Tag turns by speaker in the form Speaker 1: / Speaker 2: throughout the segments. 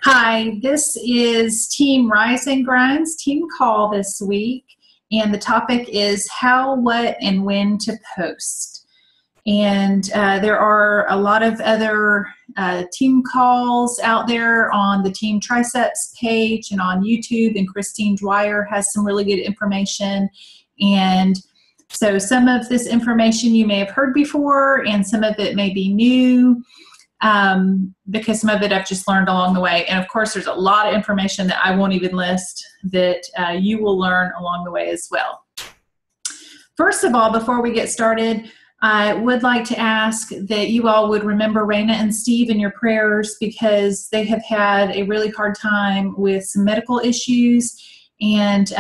Speaker 1: Hi, this is Team Rise and Grind's team call this week, and the topic is how, what, and when to post. And there are a lot of other team calls out there on the Team Triceps page and on YouTube, and Christine Dwyer has some really good information. And so some of this information you may have heard before, and some of it may be new. Because some of it I've just learned along the way. And of course, there's a lot of information that I won't even list that you will learn along the way as well. First of all, before we get started, I would like to ask that you all would remember Raina and Steve in your prayers, because they have had a really hard time with some medical issues. And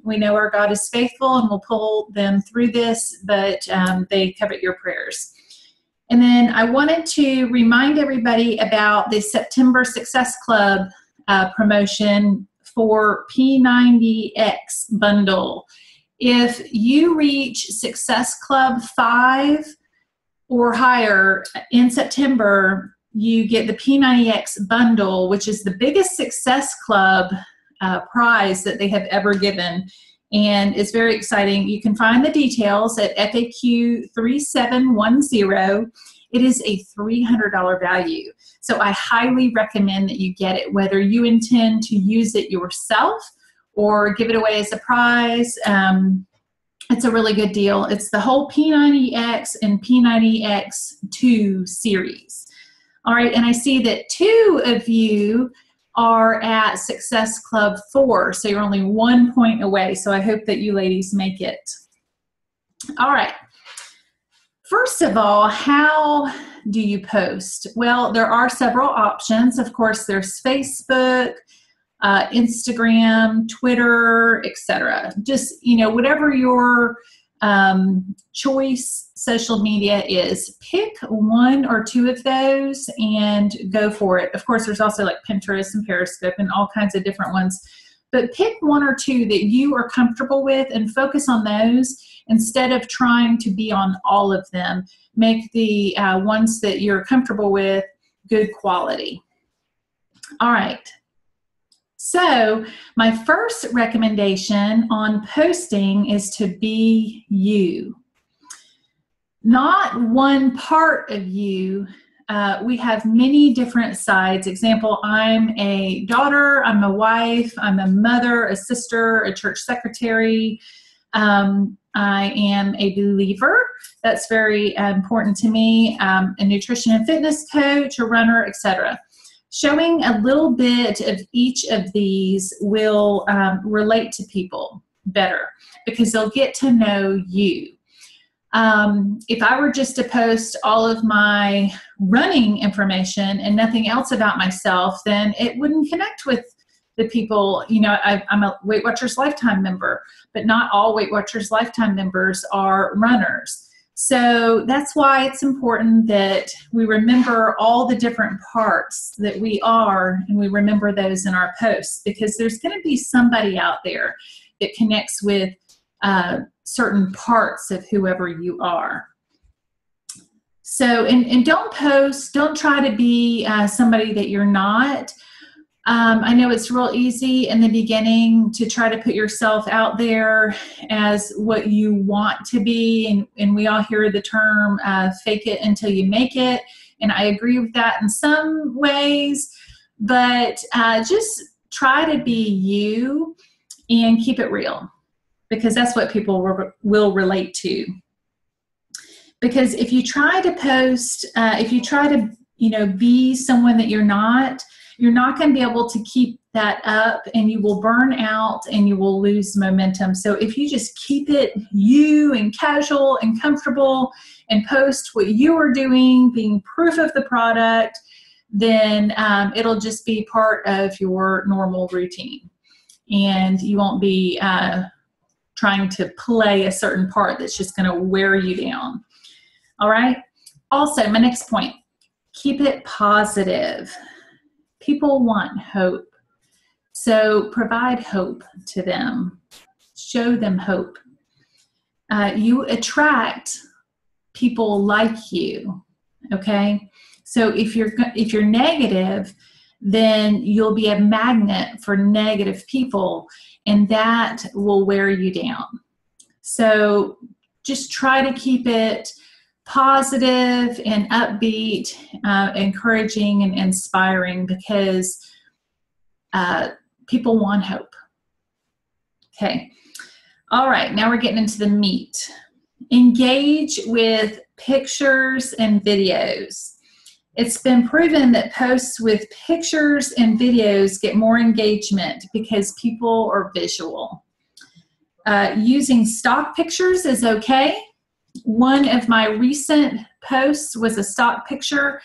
Speaker 1: we know our God is faithful and will pull them through this, but they covet your prayers. And then I wanted to remind everybody about the September Success Club promotion for P90X bundle. If you reach Success Club 5 or higher in September, you get the P90X bundle, which is the biggest Success Club prize that they have ever given. And it's very exciting. You can find the details at FAQ 3710. It is a $300 value. So I highly recommend that you get it, whether you intend to use it yourself or give it away as a prize. It's a really good deal. It's the whole P90X and P90X2 series. All right, and I see that 2 of you are at Success Club 4, so you're only 1 point away. So I hope that you ladies make it. All right. First of all, how do you post? Well, there are several options. Of course, there's Facebook, Instagram, Twitter, etc. Just, whatever your choice social media is, pick 1 or 2 of those and go for it. Of course, there's also like Pinterest and Periscope and all kinds of different ones, but pick 1 or 2 that you are comfortable with and focus on those instead of trying to be on all of them. Make the ones that you're comfortable with good quality. All right. So my first recommendation on posting is to be you. Not one part of you. We have many different sides. Example, I'm a daughter, I'm a wife, I'm a mother, a sister, a church secretary. I am a believer. That's very important to me. A nutrition and fitness coach, a runner, etc. Showing a little bit of each of these will relate to people better because they'll get to know you. If I were just to post all of my running information and nothing else about myself, then it wouldn't connect with the people. I'm a Weight Watchers Lifetime member, but not all Weight Watchers Lifetime members are runners. So that's why it's important that we remember all the different parts that we are, and we remember those in our posts, because there's going to be somebody out there that connects with certain parts of whoever you are. So, and don't try to be somebody that you're not. I know it's real easy in the beginning to try to put yourself out there as what you want to be. And we all hear the term fake it until you make it. And I agree with that in some ways, but just try to be you and keep it real, because that's what people will relate to. Because if you try to post, if you try to, be someone that you're not going to be able to keep that up, and you will burn out and you will lose momentum. So if you just keep it you and casual and comfortable and post what you are doing, being proof of the product, then it'll just be part of your normal routine. And you won't be trying to play a certain part that's just going to wear you down. All right. Also, my next point, keep it positive. People want hope. So provide hope to them. Show them hope. You attract people like you. Okay. So if you're negative, then you'll be a magnet for negative people, and that will wear you down. So just try to keep it positive and upbeat, encouraging and inspiring, because people want hope. Okay. All right. Now we're getting into the meat. Engage with pictures and videos. It's been proven that posts with pictures and videos get more engagement because people are visual. Using stock pictures is okay. One of my recent posts was a stock picture,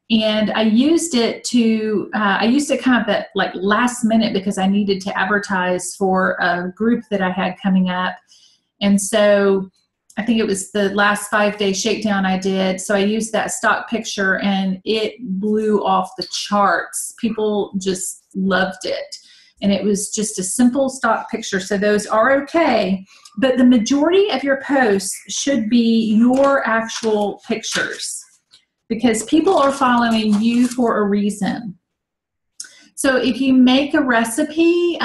Speaker 1: and I used it kind of at like last minute because I needed to advertise for a group that I had coming up. And so I think it was the last 5-day shakedown I did. So I used that stock picture and it blew off the charts. People just loved it. And it was just a simple stock picture. So those are okay. But the majority of your posts should be your actual pictures, because people are following you for a reason. So if you make a recipe,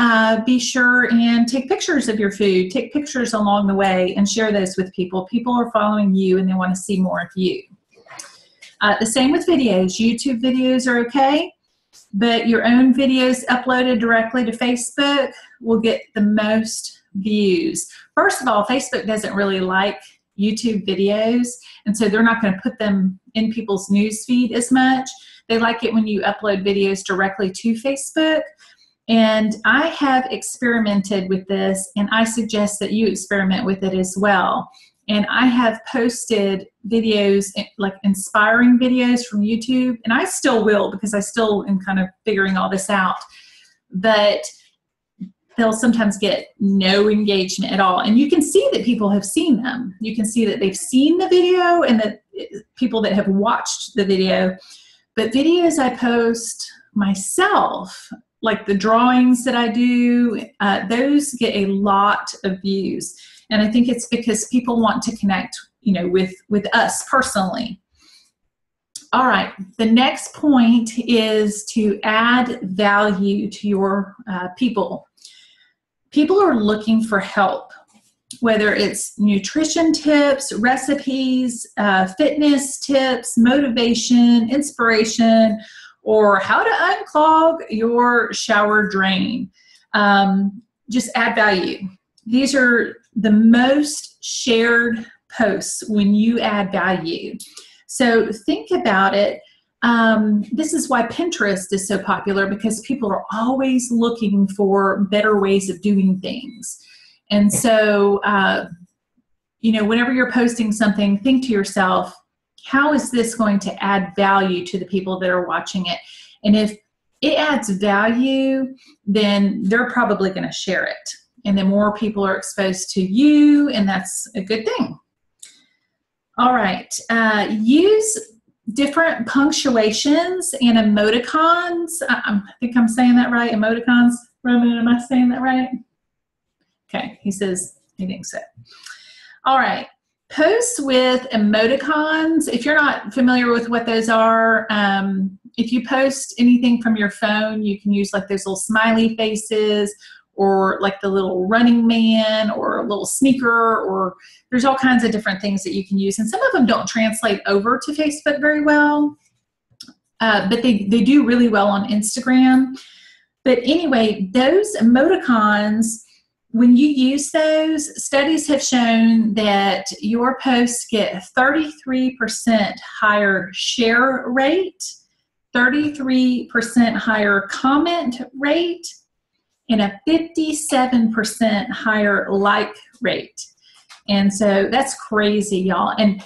Speaker 1: be sure and take pictures of your food. Take pictures along the way and share those with people. People are following you and they want to see more of you. The same with videos. YouTube videos are okay, but your own videos uploaded directly to Facebook will get the most views. First of all, Facebook doesn't really like YouTube videos, and so they're not going to put them in people's news feed as much. They like it when you upload videos directly to Facebook. And I have experimented with this, and I suggest that you experiment with it as well. And I have posted videos, like inspiring videos from YouTube, and I still will because I still am kind of figuring all this out. But they'll sometimes get no engagement at all. And you can see that people have seen them. You can see that they've seen the video and that people that have watched the video. But videos I post myself, like the drawings that I do, those get a lot of views. And I think it's because people want to connect, with us personally. All right, the next point is to add value to your people. People are looking for help, whether it's nutrition tips, recipes, fitness tips, motivation, inspiration, or how to unclog your shower drain. Just add value. These are the most shared posts when you add value. So think about it. This is why Pinterest is so popular, because people are always looking for better ways of doing things. And so, whenever you're posting something, think to yourself, how is this going to add value to the people that are watching it? And if it adds value, then they're probably going to share it. And then more people are exposed to you, and that's a good thing. All right. Use different punctuations and emoticons. I think I'm saying that right. Emoticons. Roman, am I saying that right? Okay. He says he thinks so. All right. Post with emoticons. If you're not familiar with what those are, if you post anything from your phone, you can use like those little smiley faces, or like the little running man, or a little sneaker, or there's all kinds of different things that you can use. And some of them don't translate over to Facebook very well, but they do really well on Instagram. But anyway, those emoticons, when you use those, studies have shown that your posts get 33% higher share rate, 33% higher comment rate, and a 57% higher like rate. And so that's crazy, y'all. And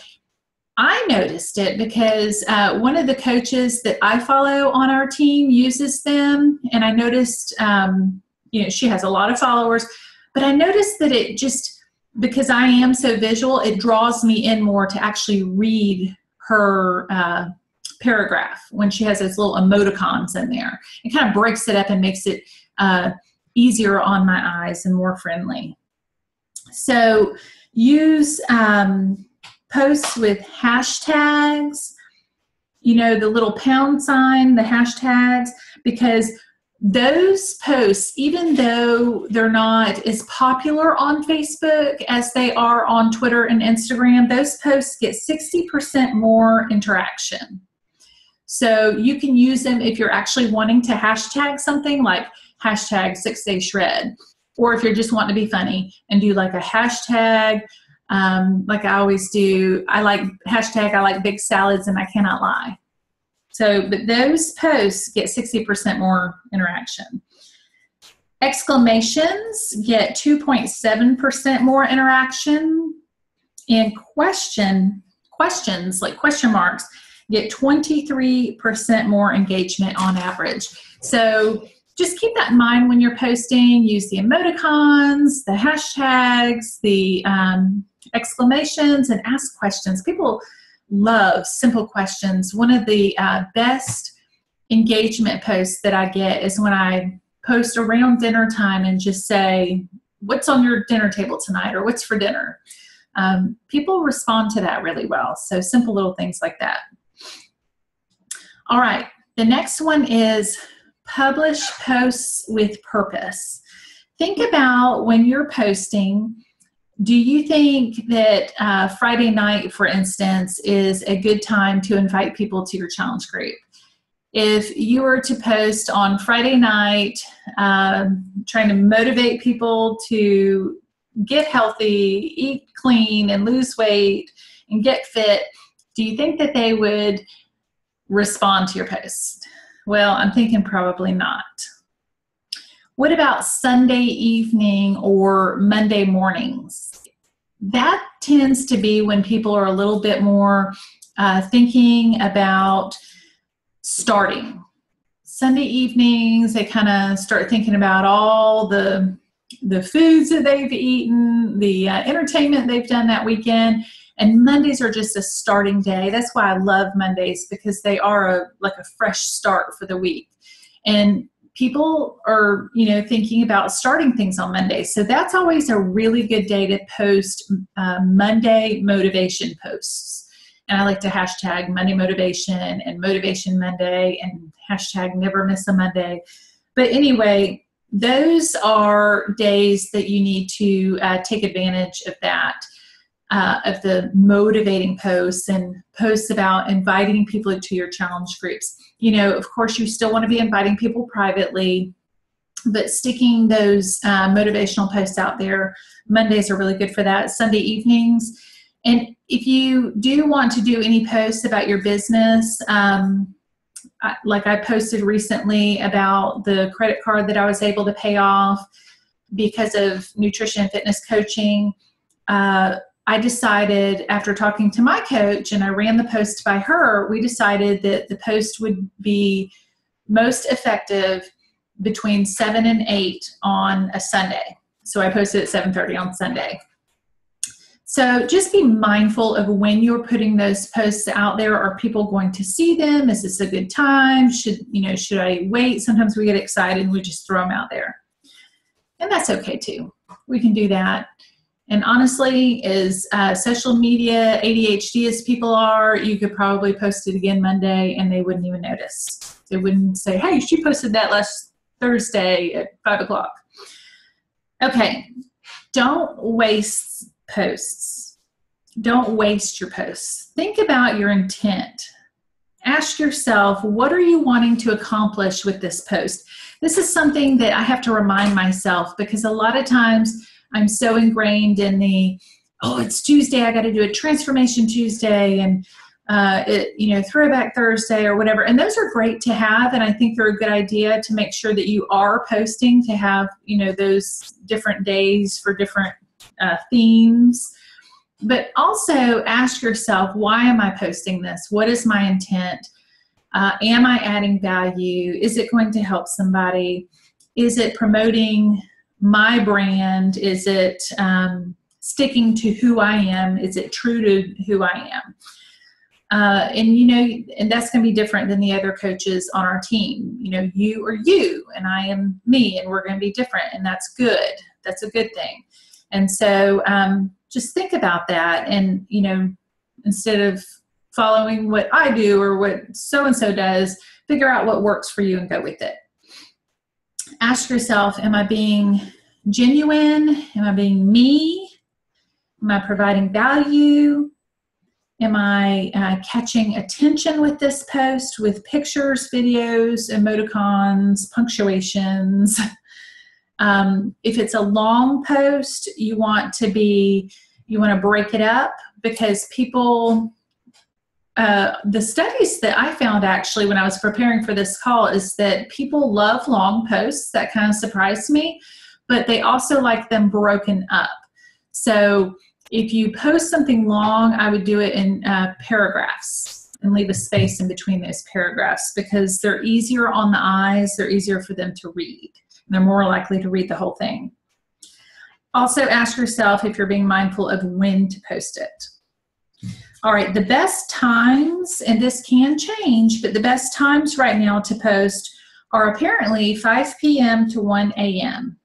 Speaker 1: I noticed it because one of the coaches that I follow on our team uses them. And I noticed, she has a lot of followers, but I noticed that it just, because I am so visual, it draws me in more to actually read her paragraph when she has those little emoticons in there. It kind of breaks it up and makes it easier on my eyes and more friendly. So use posts with hashtags, the little pound sign, the hashtags, because those posts, even though they're not as popular on Facebook as they are on Twitter and Instagram, those posts get 60% more interaction. So you can use them if you're actually wanting to hashtag something like hashtag 6-Day Shred, or if you're just wanting to be funny and do like a hashtag, like I always do. I like big salads and I cannot lie. So, but those posts get 60% more interaction. Exclamations get 2.7% more interaction. And questions like question marks get 23% more engagement on average. So just keep that in mind when you're posting. Use the emoticons, the hashtags, the exclamations, and ask questions. People love simple questions. One of the best engagement posts that I get is when I post around dinner time and just say, what's on your dinner table tonight, or what's for dinner? People respond to that really well. So simple little things like that. All right, the next one is publish posts with purpose. Think about when you're posting, do you think that Friday night, for instance, is a good time to invite people to your challenge group? If you were to post on Friday night, trying to motivate people to get healthy, eat clean, and lose weight, and get fit, do you think that they would respond to your post? Well, I'm thinking probably not. What about Sunday evening or Monday mornings? That tends to be when people are a little bit more thinking about starting. Sunday evenings, they kind of start thinking about all the foods that they've eaten, the entertainment they've done that weekend, and Mondays are just a starting day. That's why I love Mondays, because they are like a fresh start for the week. And people are, thinking about starting things on Monday. So that's always a really good day to post Monday motivation posts. And I like to hashtag Monday motivation and motivation Monday and hashtag never miss a Monday. But anyway, those are days that you need to take advantage of that, of the motivating posts and posts about inviting people to your challenge groups. Of course, you still want to be inviting people privately, but sticking those motivational posts out there, Mondays are really good for that. Sunday evenings. And if you do want to do any posts about your business, like I posted recently about the credit card that I was able to pay off because of nutrition and fitness coaching, I decided, after talking to my coach, and I ran the post by her, we decided that the post would be most effective between 7 and 8 on a Sunday. So I posted at 7:30 on Sunday. So just be mindful of when you're putting those posts out there. Are people going to see them? Is this a good time? Should I wait? Sometimes we get excited and we just throw them out there. And that's okay too. We can do that. And honestly, as social media ADHD as people are, you could probably post it again Monday and they wouldn't even notice. They wouldn't say, hey, she posted that last Thursday at 5 o'clock. Okay, don't waste posts. Don't waste your posts. Think about your intent. Ask yourself, what are you wanting to accomplish with this post? This is something that I have to remind myself, because a lot of times I'm so ingrained in it's Tuesday, I got to do a transformation Tuesday and throwback Thursday or whatever. And those are great to have. And I think they're a good idea to make sure that you are posting, to have, those different days for different themes. But also ask yourself, why am I posting this? What is my intent? Am I adding value? Is it going to help somebody? Is it promoting my brand? Is it sticking to who I am? Is it true to who I am? And that's going to be different than the other coaches on our team. You are you and I am me, and we're going to be different, and that's good. That's a good thing. And so just think about that. And, instead of following what I do or what so-and-so does, figure out what works for you and go with it. Ask yourself, am I being genuine? Am I being me? Am I providing value? Am I catching attention with this post with pictures, videos, emoticons, punctuations? If it's a long post, you want to break it up, because people, the studies that I found actually when I was preparing for this call is that people love long posts. That kind of surprised me, but they also like them broken up. So if you post something long, I would do it in paragraphs and leave a space in between those paragraphs, because they're easier on the eyes, they're easier for them to read. They're more likely to read the whole thing. Also ask yourself if you're being mindful of when to post it. All right, the best times, and this can change, but the best times right now to post are apparently 5 p.m. to 1 a.m.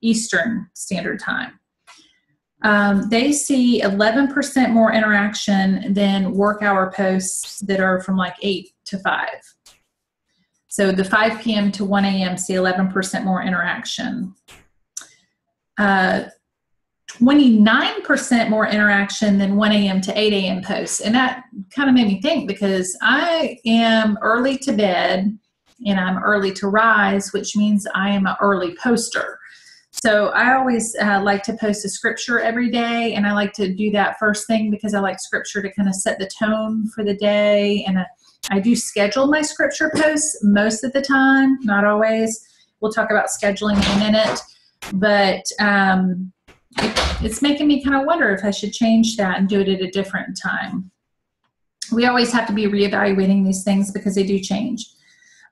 Speaker 1: Eastern Standard Time. They see 11% more interaction than work hour posts that are from like 8 to 5. So the 5 p.m. to 1 a.m. see 11% more interaction. 29% more interaction than 1 a.m. to 8 a.m. posts. And that kind of made me think, because I am early to bed and I'm early to rise, which means I am an early poster. So I always like to post a scripture every day, and I like to do that first thing because I like scripture to kind of set the tone for the day. And I do schedule my scripture posts most of the time, not always. We'll talk about scheduling in a minute, but it's making me kind of wonder if I should change that and do it at a different time. We always have to be reevaluating these things because they do change.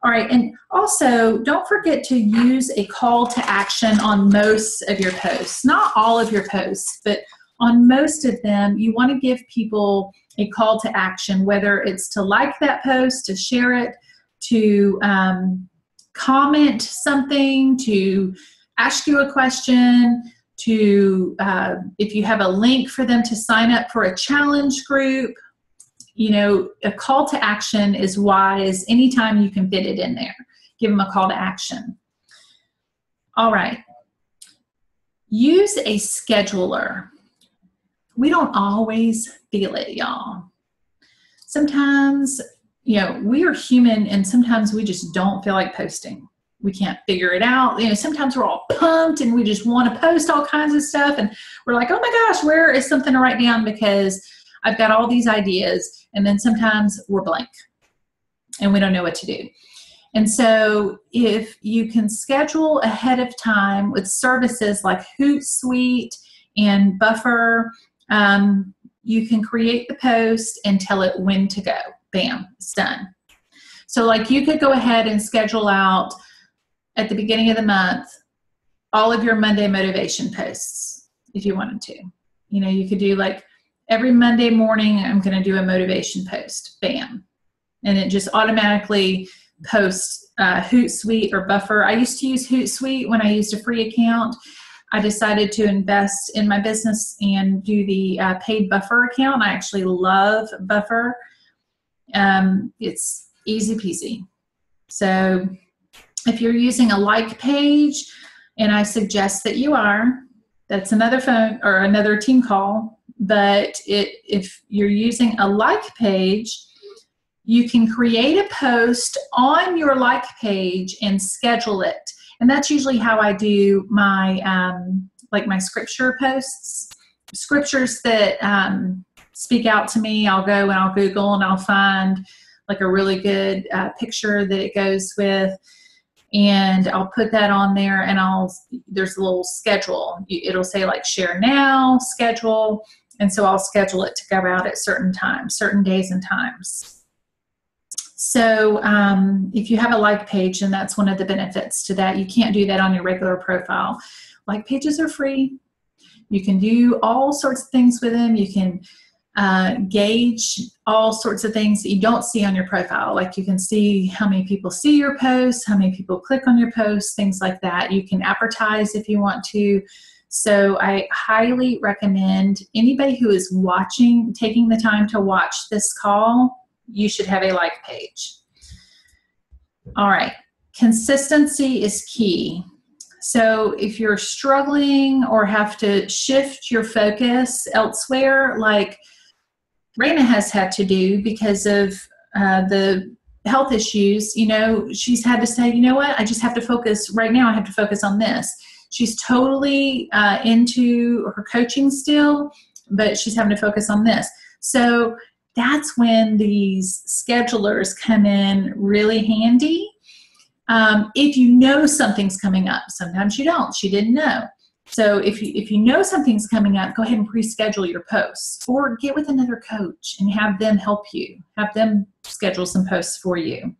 Speaker 1: All right, and also don't forget to use a call to action on most of your posts. Not all of your posts, but on most of them, you want to give people a call to action, whether it's to like that post, to share it, to comment something, to ask you a question, to if you have a link for them to sign up for a challenge group. You know, a call to action is wise anytime you can fit it in there. Give them a call to action. All right. Use a scheduler. We don't always feel it, y'all. Sometimes, you know, we are human, and sometimes we just don't feel like posting. We can't figure it out. You know, sometimes we're all pumped and we just want to post all kinds of stuff, and we're like, oh my gosh, where is something to write down, because I've got all these ideas. And then sometimes we're blank and we don't know what to do. And so if you can schedule ahead of time with services like Hootsuite and Buffer, you can create the post and tell it when to go. Bam, it's done. So like you could go ahead and schedule out at the beginning of the month all of your Monday motivation posts if you wanted to. You know, you could do like, every Monday morning, I'm going to do a motivation post. Bam. And it just automatically posts Hootsuite or Buffer. I used to use Hootsuite when I used a free account. I decided to invest in my business and do the paid Buffer account. I actually love Buffer. It's easy peasy. So if you're using a like page, and I suggest that you are, that's another phone or another team call. But if you're using a like page, you can create a post on your like page and schedule it. And that's usually how I do my like my scripture posts. Scriptures that speak out to me, I'll go and I'll Google and I'll find like a really good picture that it goes with. And I'll put that on there, and there's a little schedule. It'll say like share now, schedule. And so I'll schedule it to go out at certain times, certain days and times. So if you have a like page, and that's one of the benefits to that, you can't do that on your regular profile. Like pages are free. You can do all sorts of things with them. You can gauge all sorts of things that you don't see on your profile. Like you can see how many people see your posts, how many people click on your posts, things like that. You can advertise if you want to. So I highly recommend anybody who is watching, taking the time to watch this call, you should have a like page. All right. Consistency is key. So if you're struggling or have to shift your focus elsewhere, like Raina has had to do because of the health issues, she's had to say, you know what, I just have to focus right now. I have to focus on this. She's totally into her coaching still, but she's having to focus on this. So that's when these schedulers come in really handy. If you know something's coming up, sometimes you don't. She didn't know. So if you know something's coming up, go ahead and pre-schedule your posts, or get with another coach and have them help you. Have them schedule some posts for you.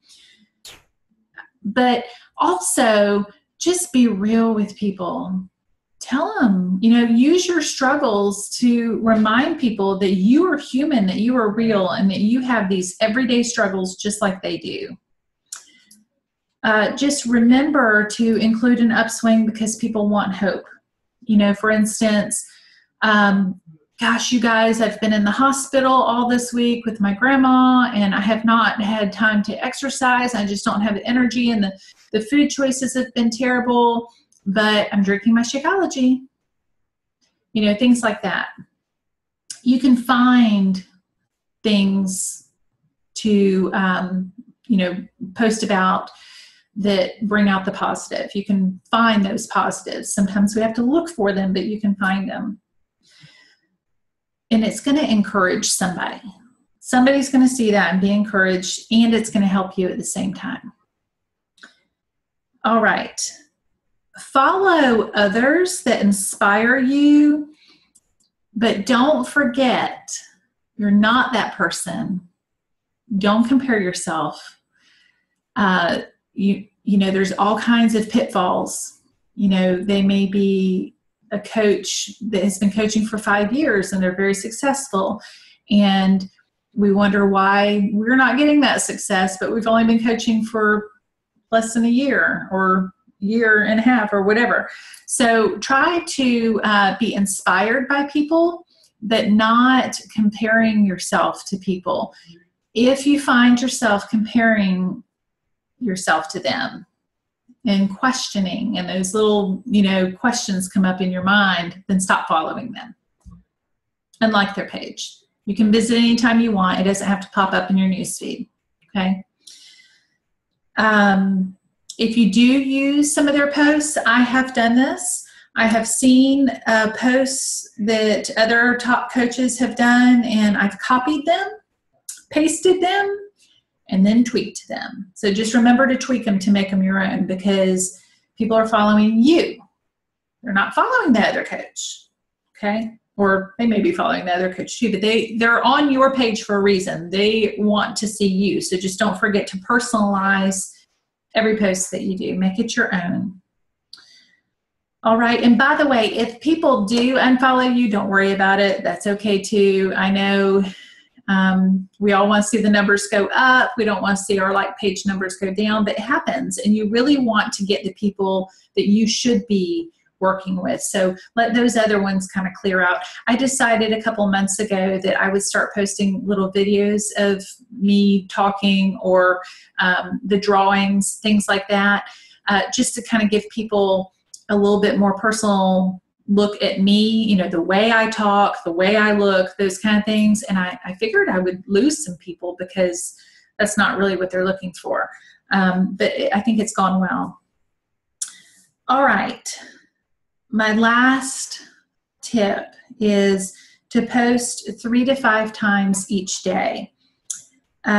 Speaker 1: But also, just be real with people. Tell them, use your struggles to remind people that you are human, that you are real, and that you have these everyday struggles just like they do. Just remember to include an upswing because people want hope. For instance, gosh, you guys, I've been in the hospital all this week with my grandma, and I have not had time to exercise. I just don't have the energy, and the food choices have been terrible, but I'm drinking my Shakeology. Things like that. You can find things to, post about that bring out the positive. You can find those positives. Sometimes we have to look for them, but you can find them. And it's going to encourage somebody. Somebody's going to see that and be encouraged, and it's going to help you at the same time. All right. Follow others that inspire you, but don't forget, you're not that person. Don't compare yourself. There's all kinds of pitfalls. They may be a coach that has been coaching for 5 years and they're very successful. And we wonder why we're not getting that success, but we've only been coaching for less than a year or year and a half or whatever. So try to be inspired by people, but not comparing yourself to people. If you find yourself comparing yourself to them and questioning, and those little, questions come up in your mind, then stop following them and like their page. You can visit anytime you want. It doesn't have to pop up in your newsfeed. Okay. If you do use some of their posts, I have done this. I have seen posts that other top coaches have done, and I've copied them, pasted them, and then tweaked them. So just remember to tweak them to make them your own, because people are following you. They're not following the other coach, okay? Or they may be following the other coach too, but they're on your page for a reason. They want to see you. So just don't forget to personalize every post that you do. Make it your own. All right. And by the way, if people do unfollow you, don't worry about it. That's okay too. I know we all want to see the numbers go up. We don't want to see our like page numbers go down, but it happens. And you really want to get the people that you should be working with. So let those other ones kind of clear out. I decided a couple months ago that I would start posting little videos of me talking, or the drawings, things like that, just to kind of give people a little bit more personal look at me, the way I talk, the way I look, those kind of things. And I figured I would lose some people because that's not really what they're looking for. But I think it's gone well. All right. My last tip is to post 3 to 5 times each day. They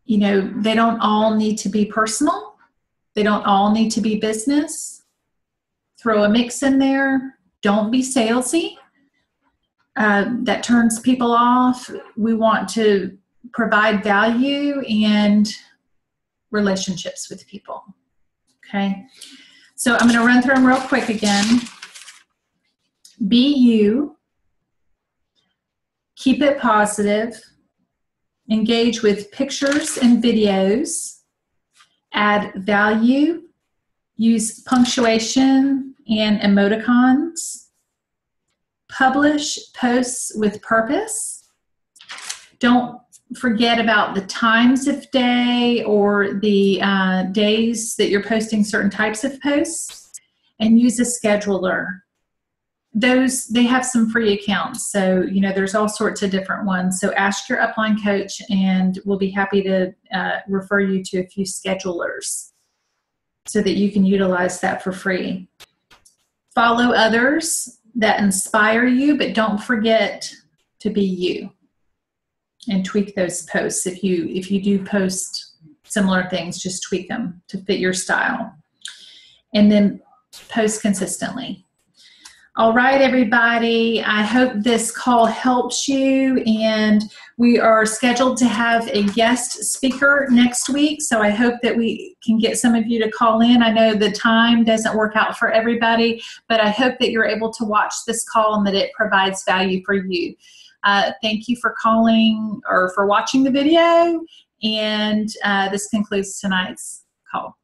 Speaker 1: don't all need to be personal. They don't all need to be business. Throw a mix in there. Don't be salesy. That turns people off. We want to provide value and relationships with people. Okay. So I'm going to run through them real quick again. Be you. Keep it positive. Engage with pictures and videos. Add value. Use punctuation and emoticons. Publish posts with purpose. Don't forget about the times of day or the days that you're posting certain types of posts, and use a scheduler. They have some free accounts, so there's all sorts of different ones. So ask your upline coach, and we'll be happy to refer you to a few schedulers so that you can utilize that for free. Follow others that inspire you, but don't forget to be you, and tweak those posts. If you do post similar things, just tweak them to fit your style, and then post consistently. All right, everybody, I hope this call helps you, and we are scheduled to have a guest speaker next week, so I hope that we can get some of you to call in. I know the time doesn't work out for everybody, but I hope that you're able to watch this call and that it provides value for you. Thank you for calling or for watching the video, and this concludes tonight's call.